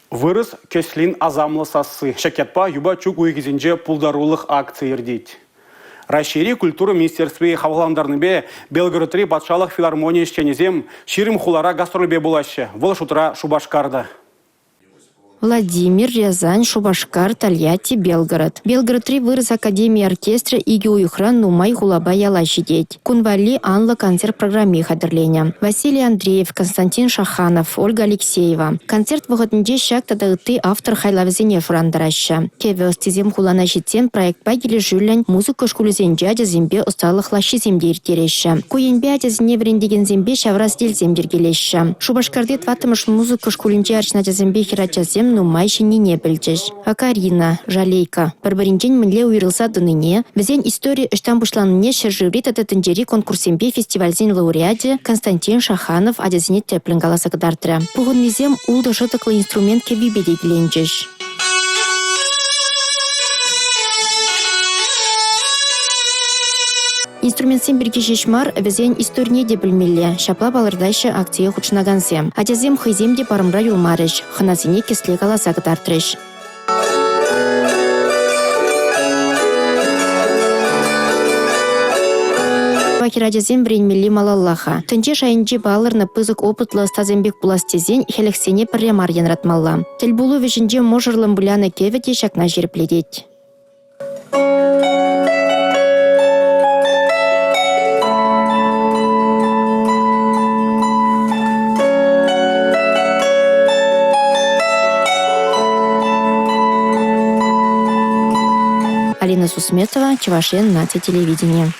Вырыс көслин азамлы сасы. Шакетпа юба чук уйгизинже пулдарулых акция ердейт. Рашири культура министерстве хаваландарныбе Белгородри патшалық филармония ішченезем ширим хулара гастролбе булашы. Вол шутра Шубашкарда. Владимир, Рязань, Шубашкар, Тольятти, Белгород. Белгород-3 вырос Академии оркестра Иги Уйхран Нумай Хулаба Яла Щидеть. Кунвали Анла концерт программе хадырления. Василий Андреев, Константин Шаханов, Ольга Алексеева. Концерт выходнде шак тадагты автор Хайлавзине Франдараща. Кеве остизем хулана щитем проект багили жюлен музыка шкулезен дядя зембе усталых лащи земдер тереща. Куенбе адязине врендеген зембе шавраз дел земдер гелеща. Шубашкарды тватымыш музыка шкулинче арчнадя зембе хирача зем ну майши не білчеш. А Карина, Жалейка, барбаринчен мінле уйрылса дыныне, візен история үштан бұшланыне шыржыврит ататынжери конкурсембе фестивальзен лауреаде Константин Шаханов адязіне теплін галаса кадартыры. Бұғын незем улды жытықлы инструмент кебебеде гіленчеш. Инструментсен бірге шешмар візен исторне де білмелі. Шапла балырдайшы акция хучнагансе. Адязем хызем де парымра юлмарыш. Хынасыне кесле каласа кытартырыш. Вакирадязем бренмелли малаллаха. Төнче шайынче балырны пызык опытлы стазембек буластезен хелексене пірремар янратмалла. Телбулу вежінже можырлым буляны кевете шакна жерпледет. Алина Сусметова, Чувашен, Нация телевидения.